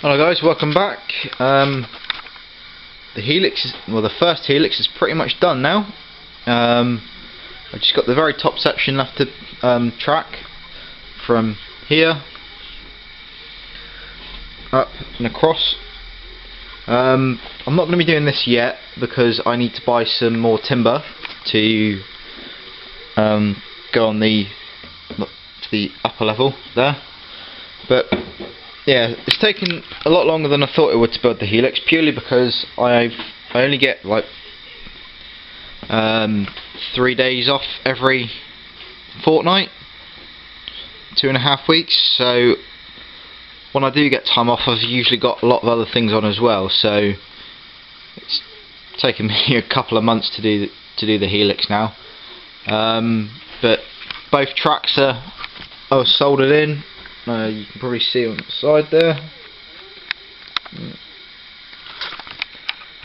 Hello guys, welcome back. The Helix is, well, the first Helix is pretty much done now. I've just got the very top section left to track from here up and across. I'm not going to be doing this yet because I need to buy some more timber to go on the upper level there. But yeah, it's taken a lot longer than I thought it would to build the Helix, purely because I only get like 3 days off every fortnight, 2.5 weeks. So when I do get time off, I've usually got a lot of other things on as well. So it's taken me a couple of months to do the Helix now. But both tracks are soldered in. You can probably see on the side there.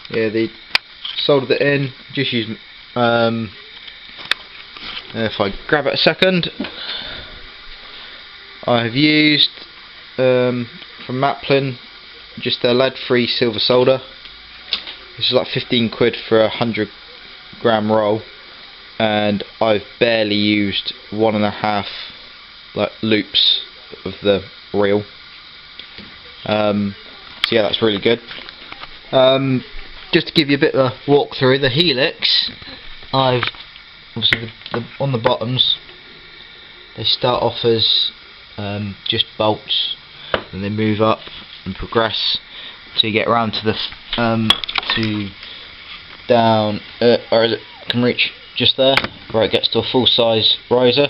Yeah, they soldered it in. Just use. If I grab it a second, I have used from Maplin just their lead-free silver solder. This is like 15 quid for a 100-gram roll, and I've barely used 1.5 like loops of the reel. So yeah, that's really good. Just to give you a bit of a walkthrough, the Helix, I've obviously on the bottoms, they start off as just bolts, and they move up and progress till you get around to the down, or is it can reach just there where it gets to a full size riser,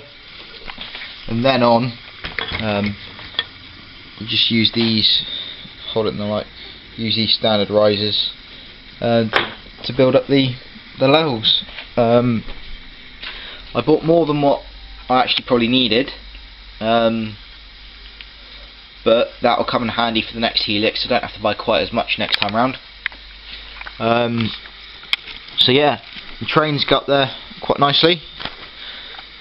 and then on. You just use these, hold it in the light, use these standard risers to build up the levels. I bought more than what I actually probably needed, but that will come in handy for the next Helix. I don't have to buy quite as much next time round. So yeah, the train's got there quite nicely.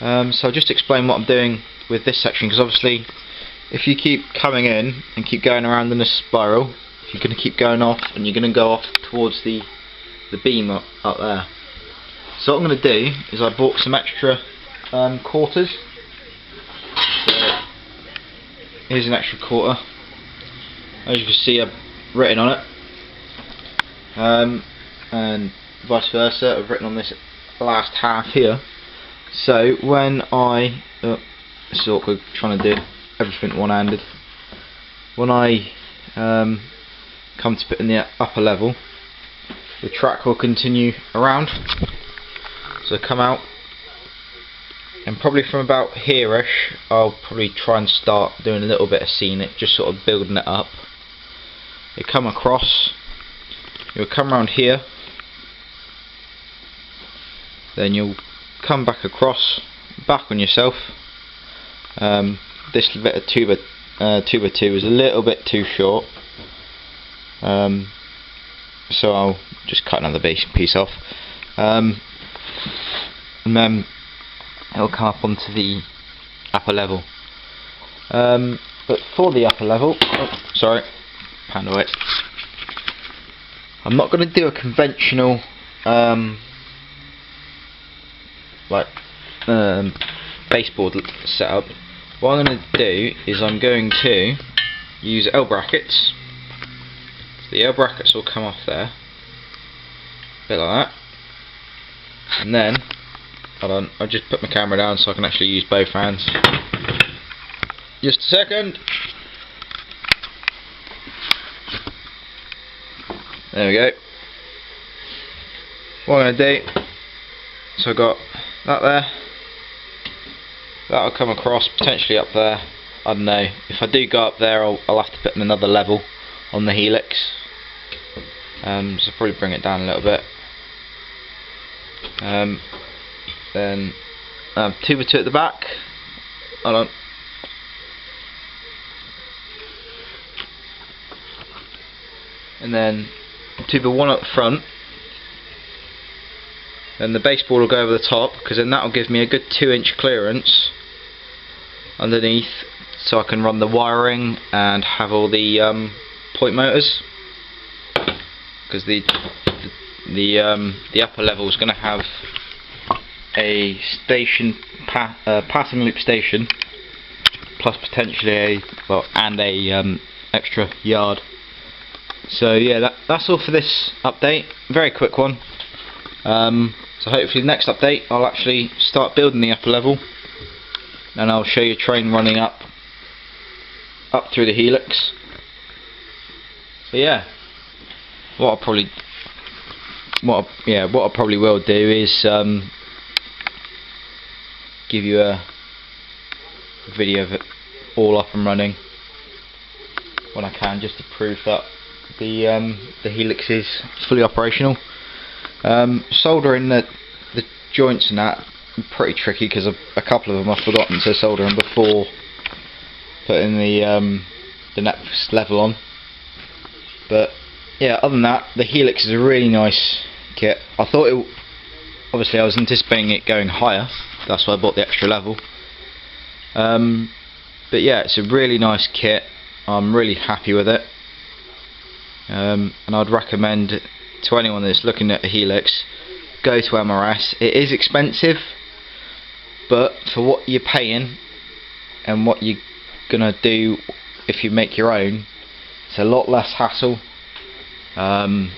So I'll just explain what I'm doing with this section, because obviously if you keep coming in and keep going around in a spiral, you're going to keep going off, and you're going to go off towards the beam up there. So what I'm going to do is I bought some extra quarters. So here's an extra quarter. As you can see, I've written on it, and vice versa, I've written on this last half here. So when I this is awkward trying to do everything one-handed. When I come to put in the upper level, the track will continue around. So come out, and probably from about here-ish, I'll probably try and start doing a little bit of scenic, just sort of building it up. You come across, you'll come around here, then you'll come back across, back on yourself. This bit of 2x2 is a little bit too short, so I'll just cut another piece off, and then it'll come up onto the upper level. But for the upper level, sorry, pound away. I'm not going to do a conventional baseboard setup. What I'm going to do is I'm going to use L brackets. So the L brackets will come off there, a bit like that, and then I'll just put my camera down so I can actually use both hands. Just a second. There we go. What I'm going to do, so I've got that there. That'll come across, potentially up there. I don't know. If I do go up there, I'll have to put in another level on the Helix. So I'll probably bring it down a little bit. Then 2x2 at the back. Hold on. And then 2x1 up the front. Then the baseboard will go over the top, because then that will give me a good 2-inch clearance underneath, so I can run the wiring and have all the point motors, because the upper level is going to have a station passing loop station, plus potentially a extra yard. So yeah, that's all for this update. Very quick one. So hopefully the next update I'll actually start building the upper level, and I'll show you a train running up through the Helix. So yeah, what I probably will do is give you a video of it all up and running when I can, just to prove that the Helix is fully operational. Soldering the joints and that pretty tricky, because a couple of them I've forgotten to solder them before putting the next level on. But yeah, other than that, the Helix is a really nice kit. Obviously I was anticipating it going higher, that's why I bought the extra level. But yeah, it's a really nice kit. I'm really happy with it, and I'd recommend to anyone that's looking at a Helix, go to MRS. It is expensive, but for what you're paying and what you're gonna do if you make your own, it's a lot less hassle, and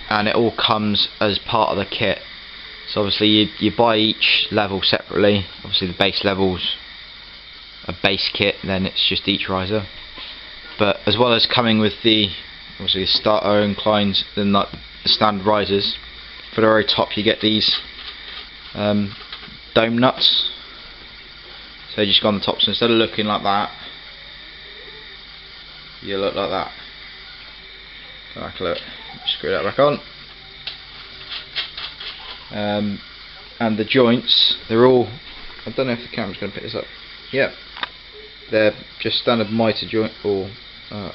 it all comes as part of the kit. So obviously you buy each level separately. Obviously the base level's a base kit, then it's just each riser. But as well as coming with obviously the starter inclines, then like the standard risers, for the very top you get these dome nuts. So you just go on the top, so instead of looking like that, you look like that. Like, look, screw that back on. And the joints, they're all, I don't know if the camera's going to pick this up. Yep, they're just standard mitre joint or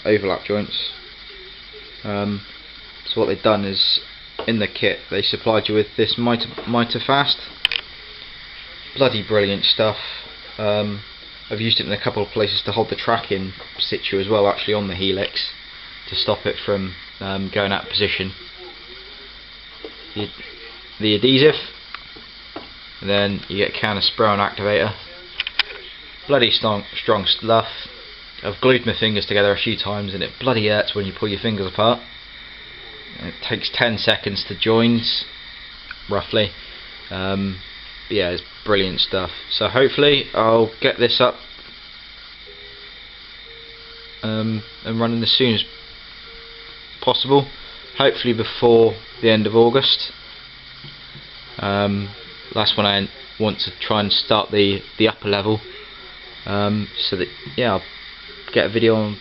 overlap joints. So what they've done is, in the kit they supplied you with this mitre fast. Bloody brilliant stuff. I've used it in a couple of places to hold the track in situ as well, actually on the Helix, to stop it from going out of position. The adhesive, and then you get a can of spray-on activator. Bloody strong stuff. I've glued my fingers together a few times and it bloody hurts when you pull your fingers apart. It takes 10 seconds to join, roughly. But yeah, it's brilliant stuff. So hopefully I'll get this up and running as soon as possible. Hopefully before the end of August. That's when I want to try and start the upper level. So that, yeah, I'll get a video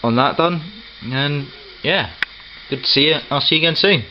on that done. And yeah, good to see you. I'll see you again soon.